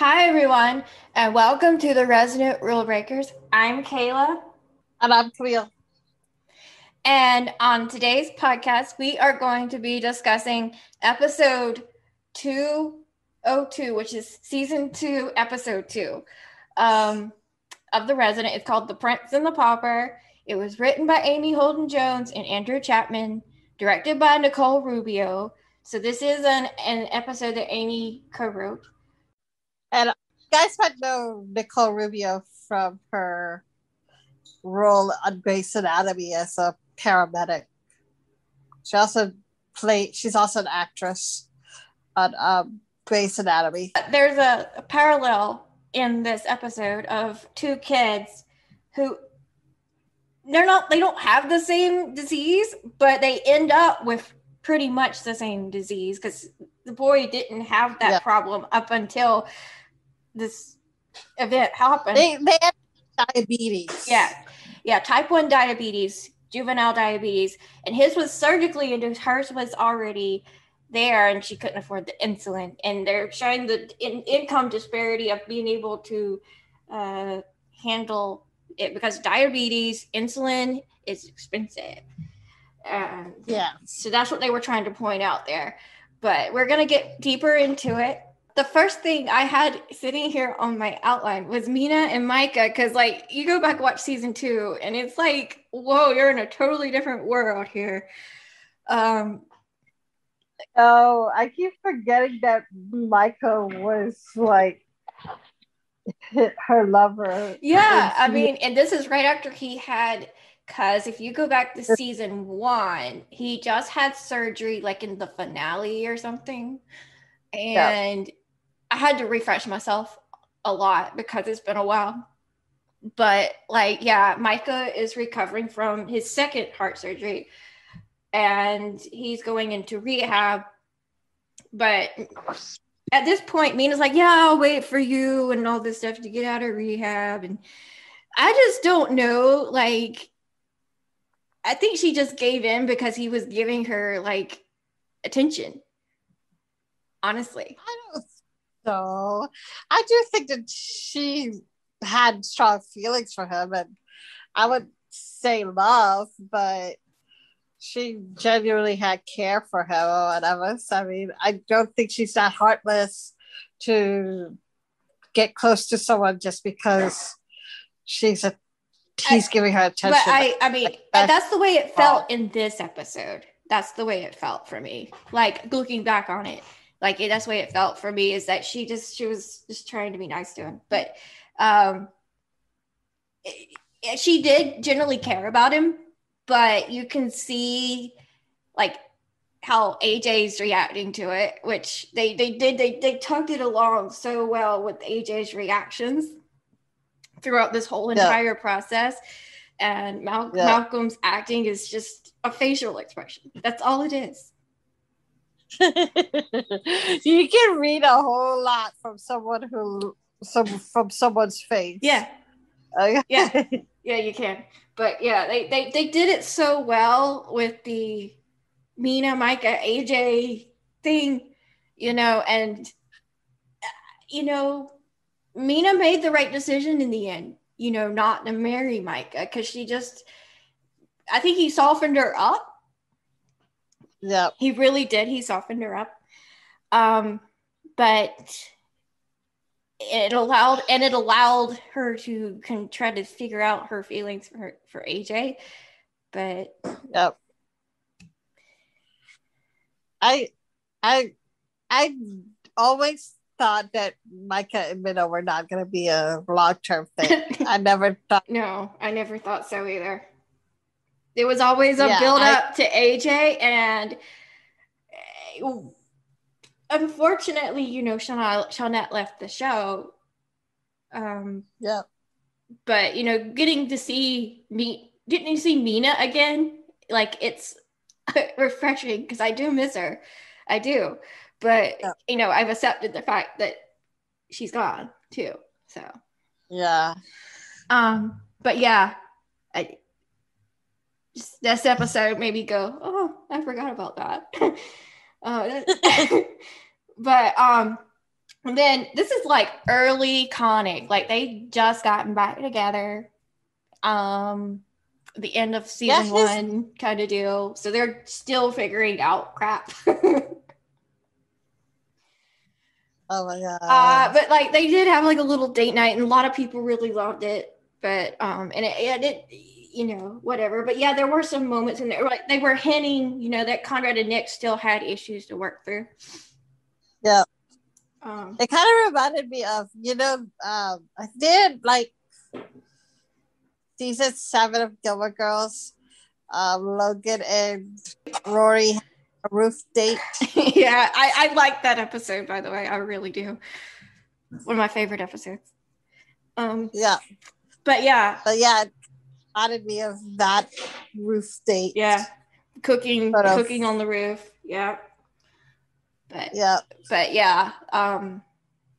Hi, everyone, and welcome to the Resident Rulebreakers. I'm Kayla, And I'm Priya. and on today's podcast, we are going to be discussing episode 202, which is season 2, episode 2 of The Resident. It's called The Prince and the Pauper. It was written by Amy Holden Jones and Andrew Chapman, directed by Nicole Rubio. So this is an episode that Amy co-wrote. And you guys might know Nicole Rubio from her role on Grey's Anatomy as a paramedic. She's also an actress on Grey's Anatomy. There's a parallel in this episode of two kids who they don't have the same disease, but they end up with pretty much the same disease because the boy didn't have that problem up until this event happened. They had diabetes. Yeah, type 1 diabetes, juvenile diabetes, and his was surgically induced. Hers was already there, and she couldn't afford the insulin. And they're showing the income disparity of being able to handle it because diabetes, insulin is expensive. So that's what they were trying to point out there. But we're going to get deeper into it. The first thing I had sitting here on my outline was Mina and Micah, because you go back and watch season 2 and it's like, whoa, you're in a totally different world here. I keep forgetting that Micah was her lover. Yeah, I mean, and this is right after he had, because if you go back to season 1, he just had surgery in the finale or something. And I had to refresh myself a lot because it's been a while. But Micah is recovering from his second heart surgery and he's going into rehab. But at this point, Mina's like, yeah, I'll wait for you and all this stuff to get out of rehab. And I just don't know. I think she just gave in because he was giving her attention. Honestly. So I do think that she had strong feelings for him, and I would say love, but she genuinely had care for him or whatever. So, I mean, I don't think she's that heartless to get close to someone just because he's giving her attention. But I mean, that's the way it felt in this episode. That's the way it felt for me. Looking back on it. That's the way it felt for me, is that she was just trying to be nice to him. But she did generally care about him, but you can see how AJ's reacting to it, which they tugged it along so well with AJ's reactions throughout this whole entire process. And Malcolm's acting is just a facial expression. That's all it is. You can read a whole lot from someone's face. Yeah, you can. But they did it so well with the Mina, Micah, AJ thing, and Mina made the right decision in the end, not to marry Micah, because I think he softened her up. Yeah, he really did. He softened her up, but it allowed her to try to figure out her feelings for AJ. But I always thought that Micah and Mina were not going to be a long-term thing. I never thought. No, I never thought so either. It was always a build-up to AJ, and unfortunately, Shawnette left the show. But getting to see Mina again, it's refreshing because I do miss her. I do, but I've accepted the fact that she's gone too. So but this episode made me go, oh, I forgot about that. But And then this is like early Conic, like they just gotten back together. The end of season one kind of deal. So they're still figuring out crap. Oh my god. But like they did have like a little date night and a lot of people really loved it. But and it you know, whatever. But yeah, there were some moments in there like they were hinting, you know, that Conrad and Nick still had issues to work through. Yeah. It kind of reminded me of, you know, I did like season 7 of Gilmore Girls. Logan and Rory had a roof date. Yeah, I like that episode, by the way. I really do. One of my favorite episodes. Yeah. But yeah, it reminded me of that roof date. Yeah. Cooking on the roof. Yeah. But yeah.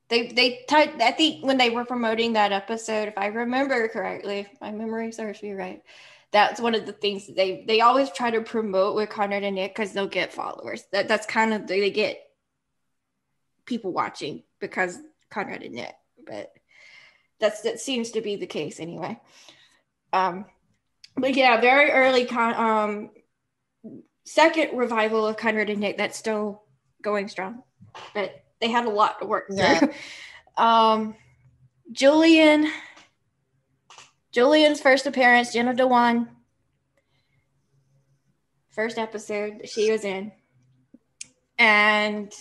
They I think when they were promoting that episode, if I remember correctly, if my memory serves me right, that's one of the things that they always try to promote with Conrad and Nick because they'll get followers. That's kind of they get people watching because Conrad and Nick, but that seems to be the case anyway. But yeah, very early second revival of Conrad and Nick that's still going strong, but they had a lot to work through. Julian's first appearance, Jenna Dewan. First episode she was in. And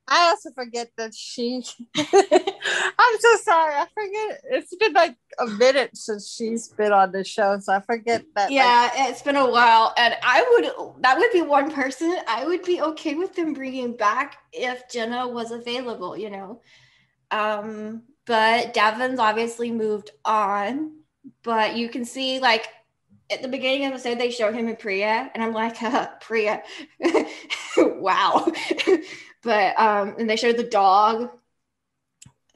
I also forget that she I'm so sorry. I forget it's been like a minute since she's been on the show, so I forget that. Yeah, it's been a while. And that would be one person I would be okay with them bringing back if Jenna was available, you know. But Devon's obviously moved on. But you can see like at the beginning of the episode, they showed him in Priya, and I'm like, Priya, wow. But and they showed the dog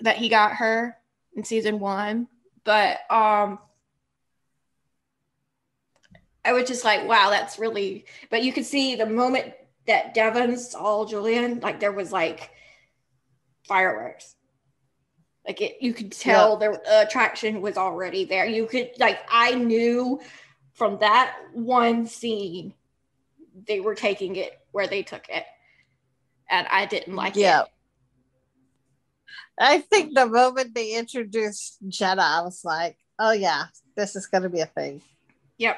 that he got her in season 1. But I was just like, wow, that's really. But you could see the moment that Devon saw Julian, like there was like fireworks. Like you could tell the attraction was already there. You could I knew from that one scene, they were taking it where they took it. And I didn't like it. I think the moment they introduced Jenna, I was like, oh yeah, this is going to be a thing. Yep.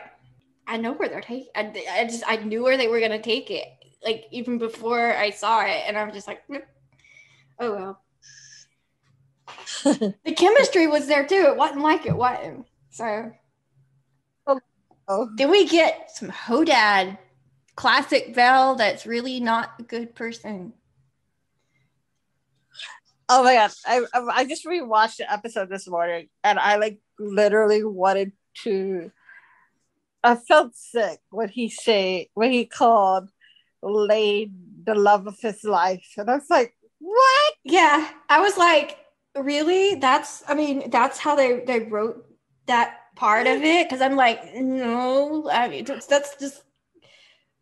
I know where they're taking it. I knew where they were going to take it. Like, even before I saw it. And I'm just like, oh well. The chemistry was there too. It wasn't like it wasn't. So. Then we get some Hodad, classic Belle that's really not a good person. Oh my god. I just rewatched the episode this morning and I like literally wanted to. I felt sick when he called Lane the love of his life. And I was like, what? Yeah. I was like, really? That's how they wrote that part of it, because I'm like, no, I mean that's just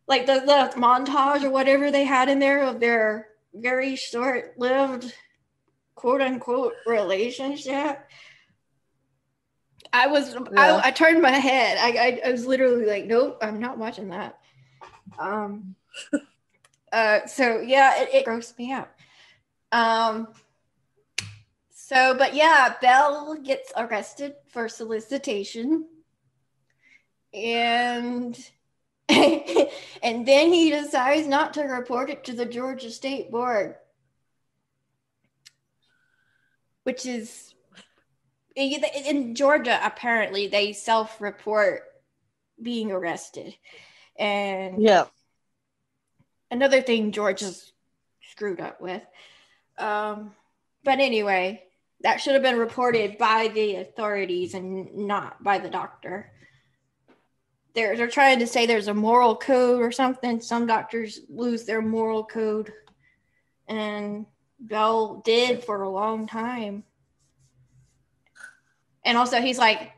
like the montage or whatever they had in there of their very short-lived quote unquote relationship. I turned my head. I was literally like, nope, I'm not watching that. So yeah, it grossed me out. But yeah, Belle gets arrested for solicitation. And and then he decides not to report it to the Georgia State Board. Which is, in Georgia, apparently, they self-report being arrested. And another thing Georgia's screwed up with. But anyway, that should have been reported by the authorities and not by the doctor. They're trying to say there's a moral code or something. Some doctors lose their moral code. And Belle did for a long time. And also he's like,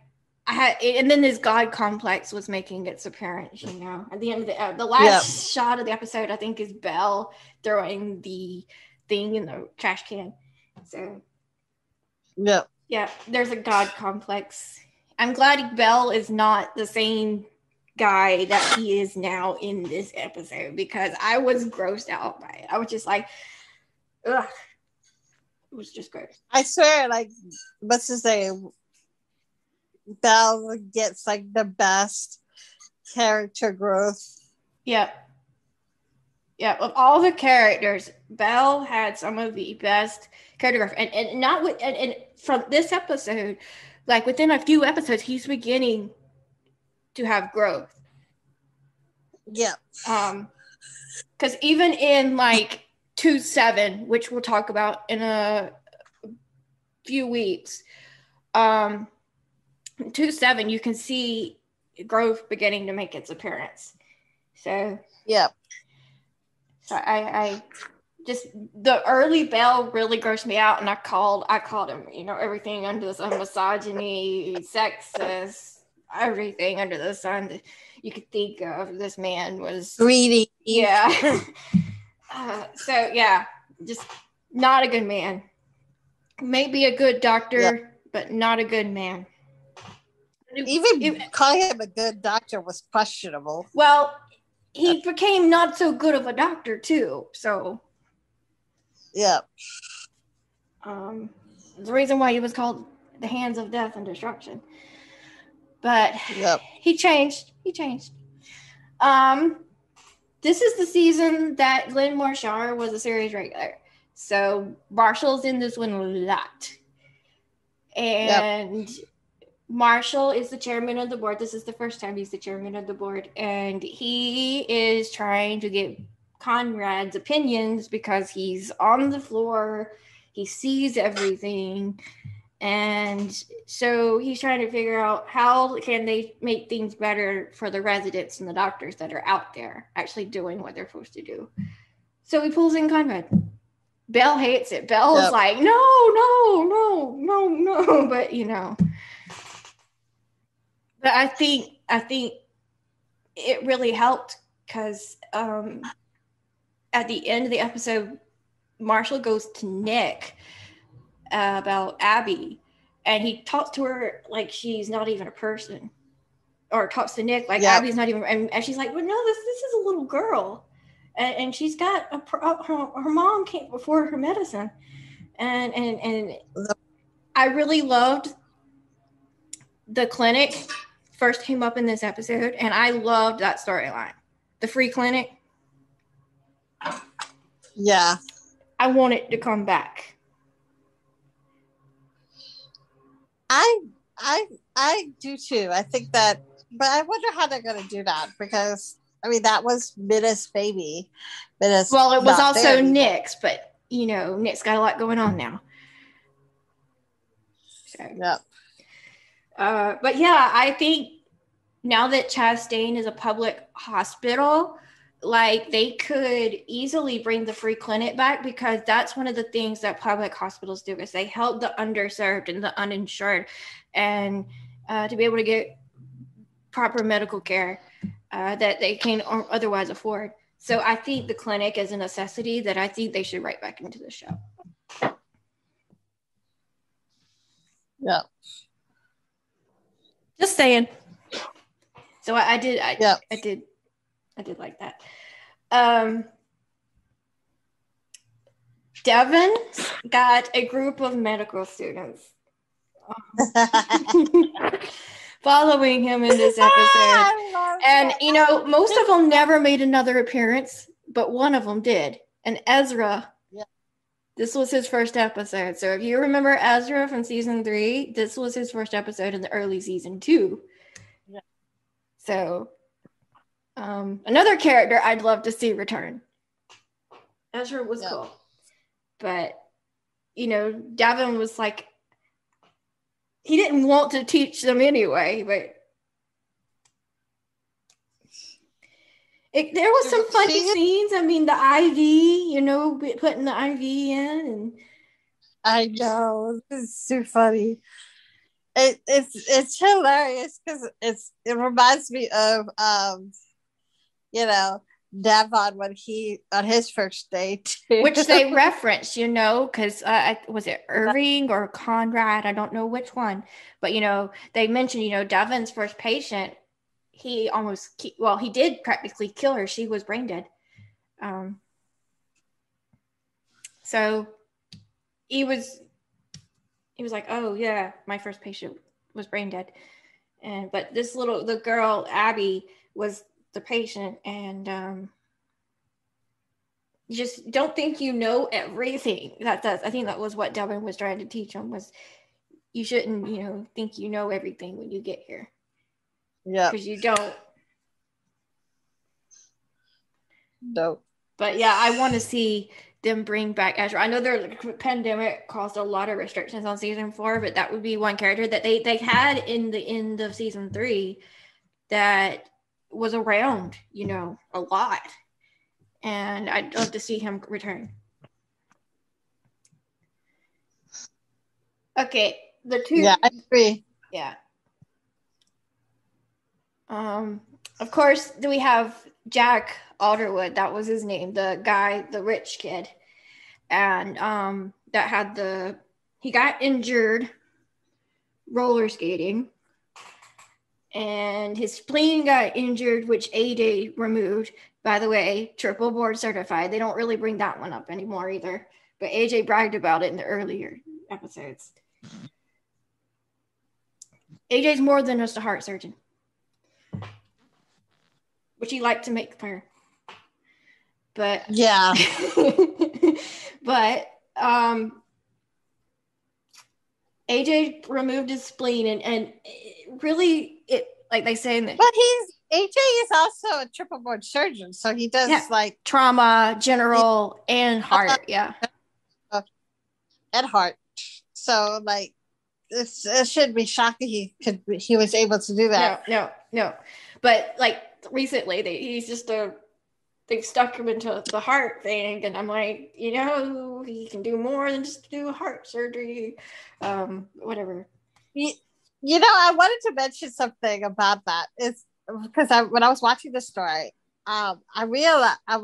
and then his God complex was making its appearance, you know. At the end of the last shot of the episode, I think, is Belle throwing the thing in the trash can. So Yep. yeah, there's a God complex. I'm glad Belle is not the same guy that he is now in this episode, because I was grossed out by it. I was just like, ugh. It was just gross. I swear, like, what's to say, Belle gets like the best character growth. Yep. Yeah, of all the characters, Belle had some of the best character growth, and not with and from this episode, like within a few episodes, he's beginning to have growth. Yeah. Because even in like 2-7, which we'll talk about in a few weeks, 2-7, you can see growth beginning to make its appearance. So yeah. So I just, the early Belle really grossed me out, and I called him, everything under the sun, misogyny, sexist, everything under the sun that you could think of. This man was greedy. Yeah. So yeah, just not a good man. Maybe a good doctor, but not a good man. Even calling him a good doctor was questionable. Well, he became not so good of a doctor too, so yeah. The reason why he was called the Hands of Death and Destruction. But he changed. This is the season that Glenn Marshall was a series regular, so Marshall's in this one a lot, and Marshall is the chairman of the board. This is the first time he's the chairman of the board, and he is trying to get Conrad's opinions because he's on the floor, he sees everything, and so he's trying to figure out how can they make things better for the residents and the doctors that are out there actually doing what they're supposed to do. So he pulls in Conrad. Belle hates it. Belle's like, no, but But I think it really helped because at the end of the episode, Marshall goes to Nick about Abby, and he talks to her like she's not even a person, or talks to Nick like Abby's not even, and she's like, well, no, this is a little girl, and she's got her mom came before her medicine, and I really loved the clinic first came up in this episode, and I loved that storyline. The free clinic. Yeah. I want it to come back. I do too. I think that, but I wonder how they're going to do that, because that was Mina's baby. Well, it was also Nick's, but Nick's got a lot going on now. So. Yep. But yeah, I think now that Chastain is a public hospital, like they could easily bring the free clinic back, because that's one of the things that public hospitals do is they help the underserved and the uninsured, and to be able to get proper medical care that they can't otherwise afford. So I think the clinic is a necessity that I think they should write back into the show. Yeah. Just saying. So I did like that. Devon got a group of medical students following him in this episode. And, most of them never made another appearance, but one of them did. And Ezra, this was his first episode. So if you remember Ezra from season 3, this was his first episode in the early season 2. Yeah. So another character I'd love to see return. Ezra was cool. But, Devon was like, he didn't want to teach them anyway, but there was some funny scenes. The IV, putting the IV in, and I know, it's so funny. It's hilarious because it reminds me of Devon when he on his first date, which they referenced, because was it Irving or Conrad? I don't know which one, but they mentioned, Devon's first patient, he he did practically kill her. She was brain dead. So he was like, oh yeah, my first patient was brain dead, but the girl Abby was the patient, and you just don't think you know everything. I think that was what Devin was trying to teach him, was you shouldn't think you know everything when you get here. Yeah, because you don't. No. But yeah, I want to see them bring back Ezra. I know the pandemic caused a lot of restrictions on season 4, but that would be one character that they had in the end of season 3 that was around, a lot. And I'd love to see him return. Okay, the two. Yeah, I agree. Yeah. Of course, we have Jack Alderwood. That was his name, the guy, the rich kid, and that had he got injured roller skating, and his spleen got injured, which AJ removed. By the way, triple board certified. They don't really bring that one up anymore either, but AJ bragged about it in the earlier episodes. AJ's more than just a heart surgeon, which he liked to make clear. But yeah. But AJ removed his spleen, and really, it, like they say in the, but AJ is also a triple board surgeon, so he does like trauma, general, and heart. Yeah, and heart. So like, it should be shocking he was able to do that. No. But like recently, they've stuck him into the heart thing, and I'm like, he can do more than just do heart surgery, whatever. I wanted to mention something about that. It's because when I was watching the story, I realized I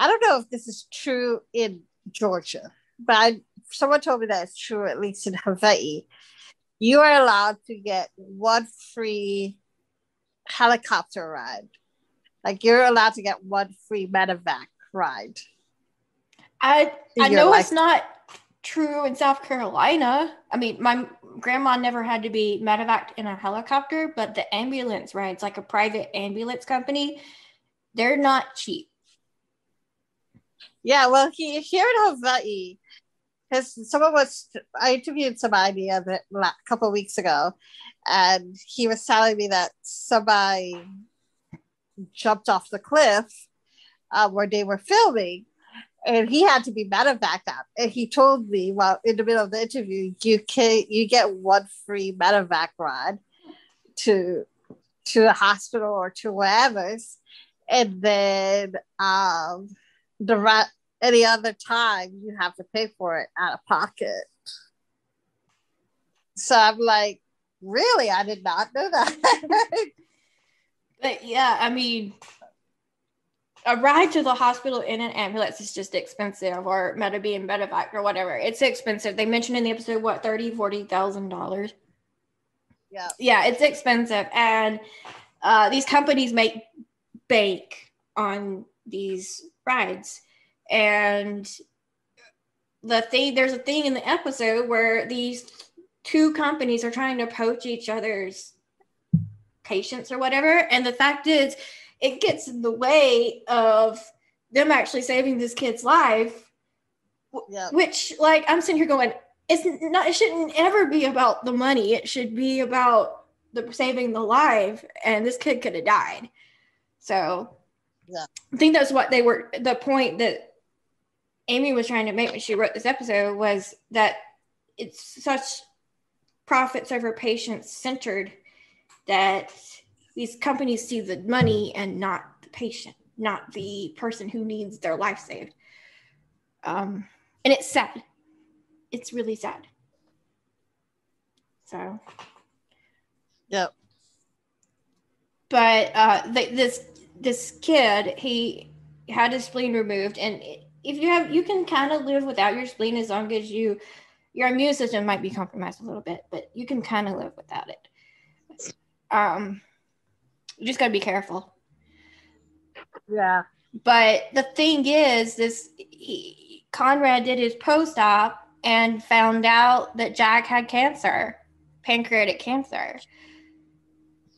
don't know if this is true in Georgia, but someone told me that it's true at least in Hawaii. You are allowed to get one free helicopter ride. Like, you're allowed to get one free medevac ride. I know it's not true in South Carolina. I mean, my grandma never had to be medevaced in a helicopter, but the ambulance rides, like a private ambulance company, they're not cheap. Yeah, well, here in Hawaii, because I interviewed somebody a couple of weeks ago, and he was telling me that somebody jumped off the cliff where they were filming, and he had to be medevaced out. And he told me, well, in the middle of the interview, you get one free medevac ride to a hospital or to wherever, and then any other time you have to pay for it out of pocket. So I'm like, really? I did not know that. But yeah, I mean, a ride to the hospital in an ambulance is just expensive, or being medevac or whatever. It's expensive. They mentioned in the episode, what, $40,000? Yeah, it's expensive. And these companies make bank on these rides. And there's a thing in the episode where these two companies are trying to poach each other's patients or whatever. And the fact is, it gets in the way of them actually saving this kid's life. Which, like, I'm sitting here going, it shouldn't ever be about the money. It should be about saving the life. And this kid could have died. So I think that's what the point that Amy was trying to make when she wrote this episode, was that it's such profits over patients centered that these companies see the money and not the patient, not the person who needs their life saved. And it's sad. It's really sad. So. Yep. But this kid, he had his spleen removed, and if you can kind of live without your spleen as long as your immune system might be compromised a little bit, but you can kind of live without it. You just got to be careful. Yeah. But the thing is, Conrad did his post-op and found out that Jack had cancer, pancreatic cancer.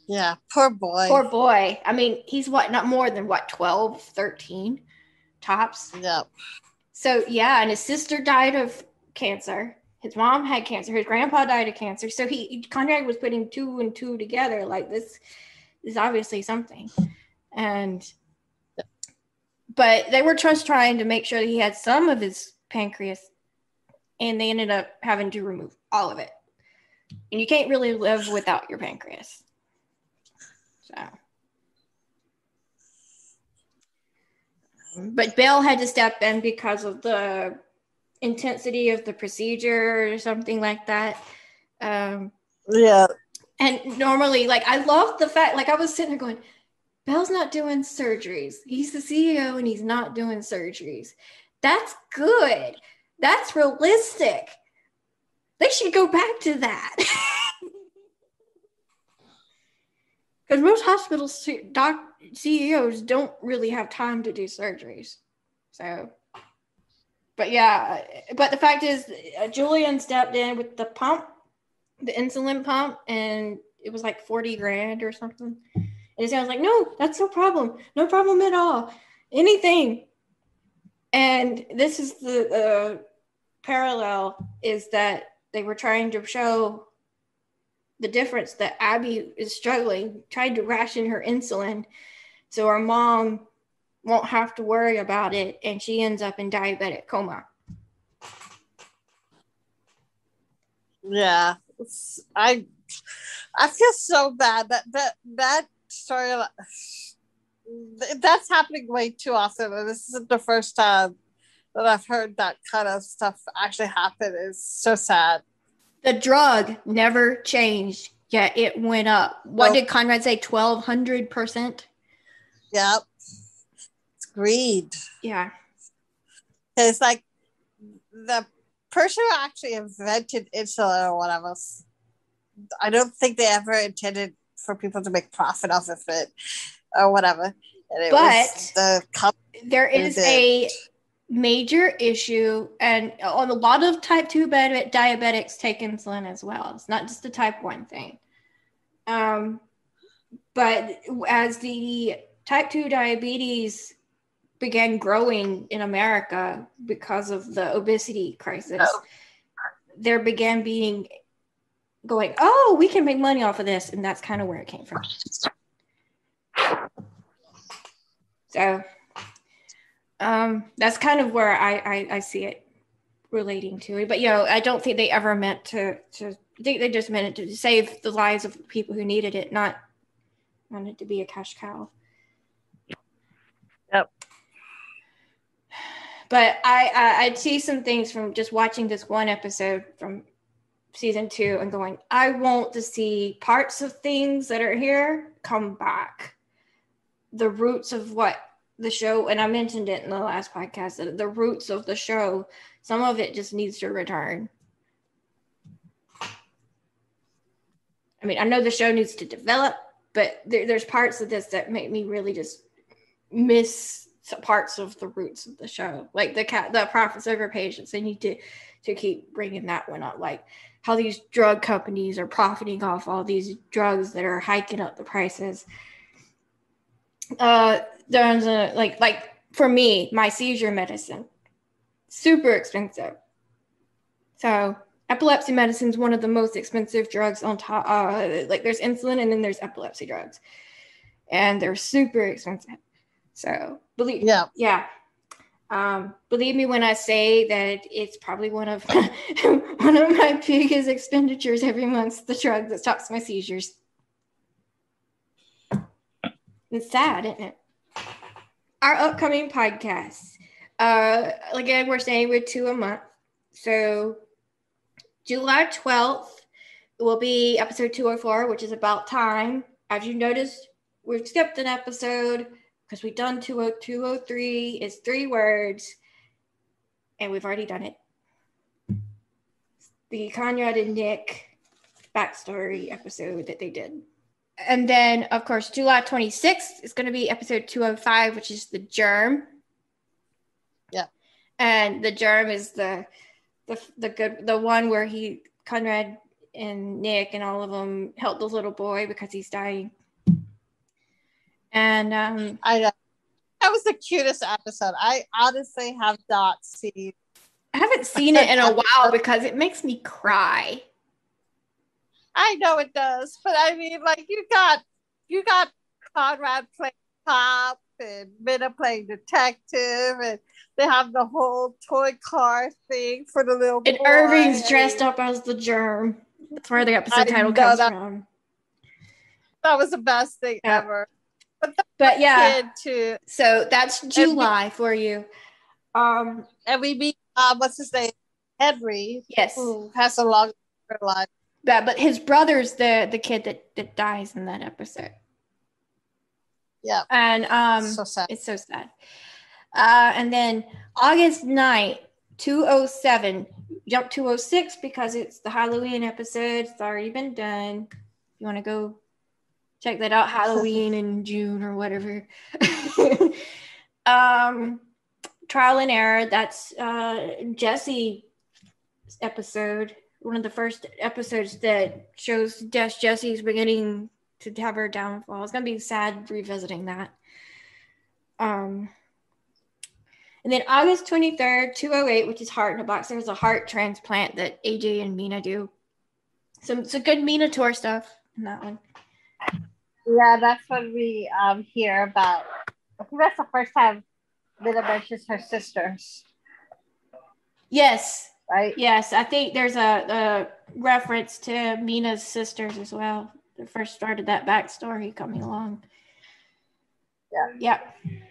Yeah, poor boy. Poor boy. I mean, he's not more than 12, 13 tops. Yep. So, yeah, and his sister died of cancer. His mom had cancer. His grandpa died of cancer. So Conrad was putting 2 and 2 together. Like, this is obviously something. But they were just trying to make sure that he had some of his pancreas, and they ended up having to remove all of it. And you can't really live without your pancreas. So. But Bell had to step in because of the intensity of the procedure or something like that. Yeah. And normally, like, I love the fact, like, I was sitting there going, Bell's not doing surgeries. He's the CEO and he's not doing surgeries. That's good. That's realistic. They should go back to that. Because most hospital CEOs don't really have time to do surgeries. So, but yeah, but the fact is, Julian stepped in with the pump, the insulin pump, and it was like $40,000 or something. And his dad was like, no, that's no problem. No problem at all. Anything. And this is the parallel, is that they were trying to show the difference that Abby is struggling, trying to ration her insulin so her mom won't have to worry about it, and she ends up in diabetic coma. Yeah. I feel so bad that story, that's happening way too often, and this isn't the first time that I've heard that kind of stuff actually happen. It's so sad. The drug never changed, yet it went up. What did Conrad say? 1,200%? Yep. It's greed. Yeah. It's like the person who actually invented insulin or whatever, I don't think they ever intended for people to make profit off of it or whatever. And there is a major issue, and a lot of type 2 diabetics take insulin as well. It's not just a type 1 thing. But as the type 2 diabetes began growing in America because of the obesity crisis, there began going, oh, we can make money off of this, and that's kind of where it came from. So that's kind of where I see it relating to it. But, I don't think they ever meant to I think they just meant it to save the lives of people who needed it, not wanted to be a cash cow. Yep. But I'd see some things from just watching this one episode from season 2 and going, I want to see parts of things that are here come back. The roots of what the show, and I mentioned it in the last podcast, that the roots of the show, some of it just needs to return. I mean, I know the show needs to develop, but there's parts of this that make me really just miss parts of the roots of the show, like the profits over patients. They need to keep bringing that one up, like how these drug companies are profiting off all these drugs that are hiking up the prices. There's like for me, my seizure medicine, super expensive. So epilepsy medicine is one of the most expensive drugs on top. Like there's insulin and then there's epilepsy drugs, and they're super expensive. So believe me when I say that it's probably one of my biggest expenditures every month. The drug that stops my seizures. It's sad, isn't it? Our upcoming podcasts. Again, we're saying we're 2 a month. So July 12th will be episode 204, which is about time. As you noticed, we've skipped an episode. because we've done 203 is 3 words, and we've already done it. The Conrad and Nick backstory episode that they did. And then, of course, July 26th is going to be episode 205, which is the germ. Yeah. And the germ is the one where Conrad and Nick and all of them helped the little boy because he's dying. And I know. That was the cutest episode. I honestly have not seen. I haven't seen it in a while because it makes me cry. I know it does, but I mean, like you got Conrad playing cop and Mina playing detective, and they have the whole toy car thing for the little and boy. Irving's dressed up as the germ. That's where the episode title comes from. That was the best thing ever. But yeah, too. So that's July for you. And we meet what's his name? Henry. Yes. Who has a long life. Yeah, but his brother's the kid that dies in that episode. Yeah. And so sad. It's so sad. And then August 9th, 207, jump 206 because it's the Halloween episode. It's already been done. If you want to go check that out, Halloween in June or whatever. Trial and Error, that's Jesse's episode. One of the first episodes that shows Jesse's beginning to have her downfall. It's going to be sad revisiting that. And then August 23rd, 208, which is Heart in a Box. There's a heart transplant that AJ and Mina do. Some good Mina tour stuff in that one. Yeah, that's when we hear about. I think that's the first time Mina mentions her sisters. Yes. Right? Yes, I think there's a reference to Mina's sisters as well. The first started that backstory coming along. Yeah.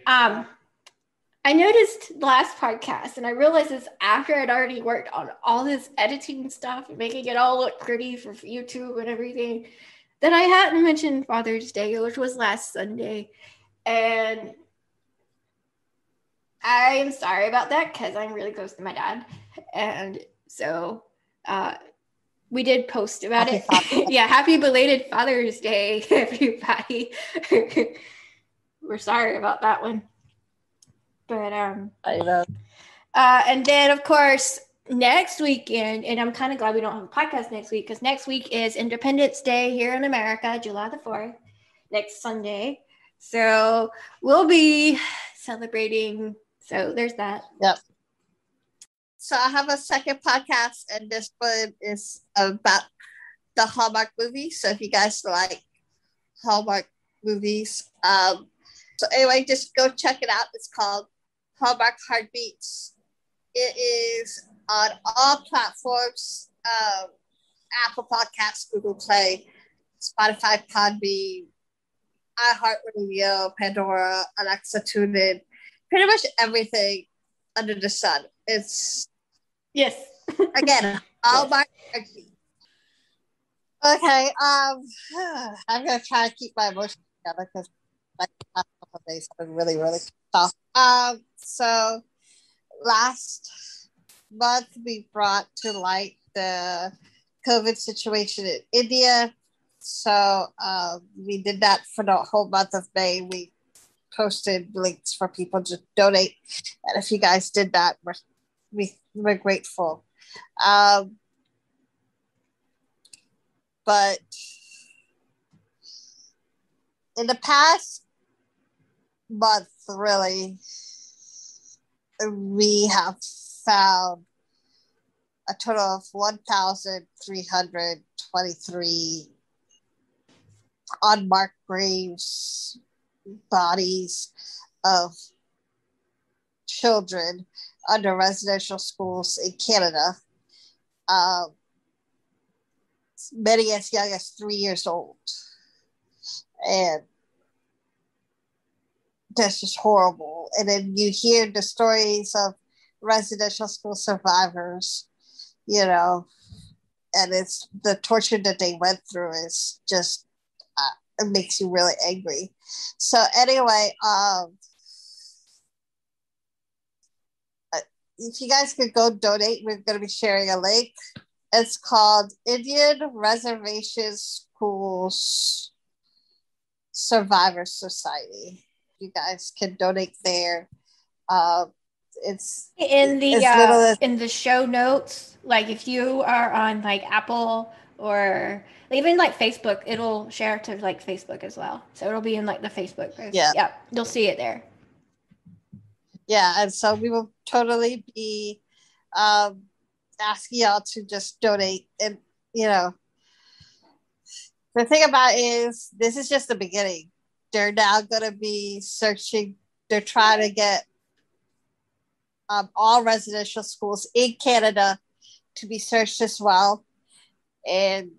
I noticed last podcast, and I realized this after I'd already worked on all this editing stuff and making it all look pretty for YouTube and everything, that I hadn't mentioned Father's Day, which was last Sunday. And I am sorry about that because I'm really close to my dad. And so we did post about it. Yeah, happy belated Father's Day, everybody. We're sorry about that one. But I know. And then of course next weekend, and I'm kind of glad we don't have a podcast next week because next week is Independence Day here in America, July the 4th, next Sunday. So we'll be celebrating. So there's that. Yep. So I have a second podcast, and this one is about the Hallmark movies. So if you guys like Hallmark movies, so anyway, just go check it out. It's called Hallmark Heartbeats. It is on all platforms: Apple Podcasts, Google Play, Spotify, Podbean, iHeartRadio, Pandora, Alexa, TuneIn, pretty much everything under the sun. It's again Hallmark Heartbeats. Okay, I'm gonna try to keep my emotions together because my last couple of days have been really, really tough. So last month we brought to light the COVID situation in India. So we did that for the whole month of May. We posted links for people to donate, and if you guys did that, we're grateful. But in the past month, really, we have found a total of 1,323 unmarked graves, bodies of children under residential schools in Canada. Many as young as 3 years old. And that's just horrible. And then you hear the stories of residential school survivors, you know, and it's the torture that they went through is just it makes you really angry. So anyway, if you guys could go donate, we're going to be sharing a link. It's called Indian Reservation Schools Survivor Society. You guys can donate there. It's in the as little as in the show notes. Like if you are on like Apple or even like Facebook, it'll share to like Facebook as well. So it'll be in like the Facebook post. Yeah. Yep, you'll see it there. Yeah, and so we will totally be asking y'all to just donate. And the thing about it is this is just the beginning. They're now going to be searching. They're trying to get all residential schools in Canada to be searched as well. And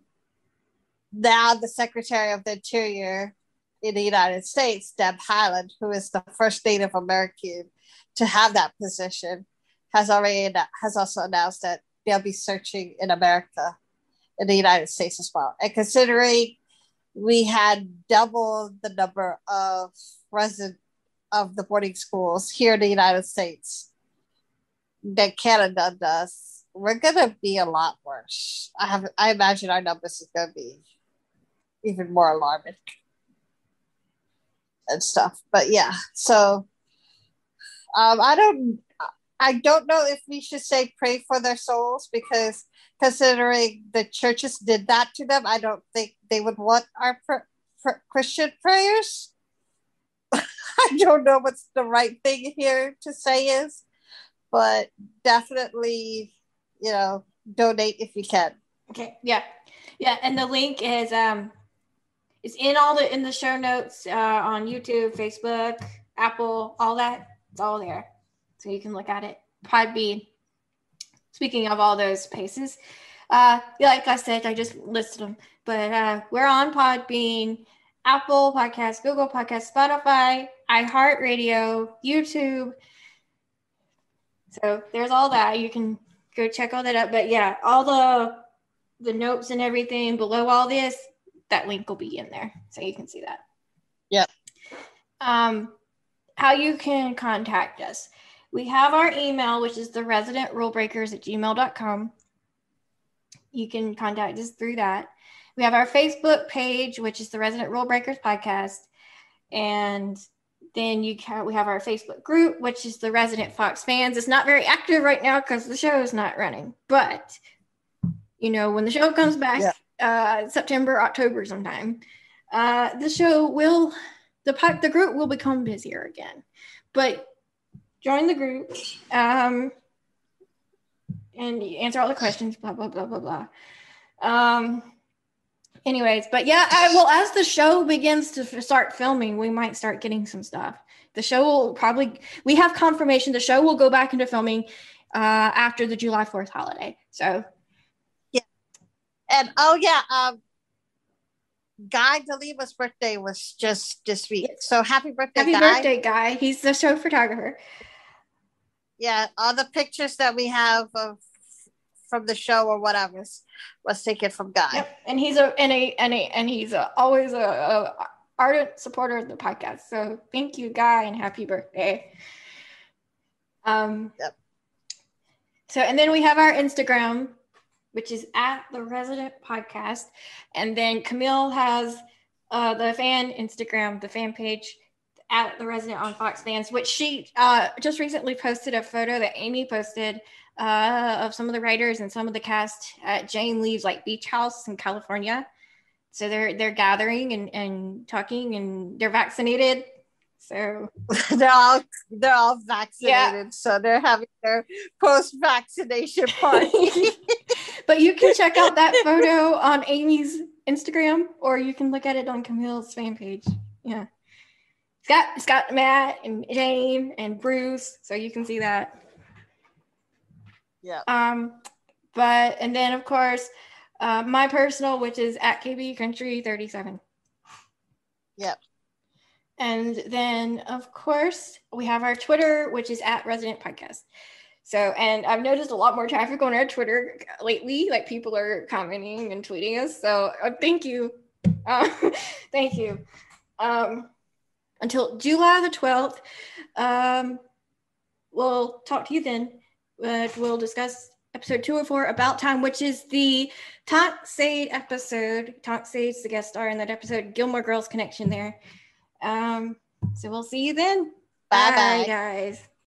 now the Secretary of the Interior in the United States, Deb Haaland, who is the first Native American to have that position, has also announced that they'll be searching in America, in the United States as well. And considering we had double the number of residents of the boarding schools here in the United States than Canada does, we're gonna be a lot worse. I imagine our numbers is gonna be even more alarming and stuff. But yeah, so I don't know if we should say pray for their souls, because considering the churches did that to them, I don't think they would want our Christian prayers. I don't know what's the right thing here to say is, but definitely, donate if you can. Okay. Yeah. And the link is it's in the show notes on YouTube, Facebook, Apple, all that. It's all there, so you can look at it. Podbean. Speaking of all those places, like I said, I just listed them, but we're on Podbean, Apple Podcasts, Google Podcasts, Spotify, iHeartRadio, YouTube. So there's all that. You can go check all that out. But yeah, all the notes and everything below all this, that link will be in there, so you can see that. Yep. How you can contact us. We have our email, which is the Resident Rulebreakers at gmail.com. You can contact us through that. We have our Facebook page, which is the Resident Rulebreakers podcast. And then we have our Facebook group, which is the Resident Fox Fans. It's not very active right now because the show is not running. But, when the show comes back, September, October sometime, the group will become busier again. But join the group and answer all the questions, blah, blah, blah, blah, blah. Anyways, but yeah, as the show begins to start filming, we might start getting some stuff. The show will we have confirmation the show will go back into filming after the July 4th holiday. So, yeah. And, Guy DeLima's birthday was just this week. So happy birthday, Guy. Happy birthday, Guy. He's the show photographer. Yeah, all the pictures that we have from the show or whatever was taken from Guy. Yep. And he's always a ardent supporter of the podcast. So thank you, Guy, and happy birthday. Yep. So, and then we have our Instagram, which is at the Resident Podcast. And then Camille has the fan Instagram, the fan page at the Resident on Fox Fans, which she just recently posted a photo that Amy posted of some of the writers and some of the cast at Jane Lee's beach house in California. So they're gathering and talking, and they're vaccinated. So they're all vaccinated. Yeah. So they're having their post-vaccination party. But you can check out that photo on Amy's Instagram, or you can look at it on Camille's fan page. Yeah. It's got Matt and Jane and Bruce, so you can see that. Yeah. And then of course, my personal, which is at KB Country 37. Yep. And then of course we have our Twitter, which is at Resident Podcast. So, and I've noticed a lot more traffic on our Twitter lately, people are commenting and tweeting us. So thank you Thank you. Until July the 12th. We'll talk to you then. We'll discuss episode 204, About Time, which is the Tonk Sade episode. Tonk Sade's the guest star in that episode. Gilmore Girls connection there. So we'll see you then. Bye, guys.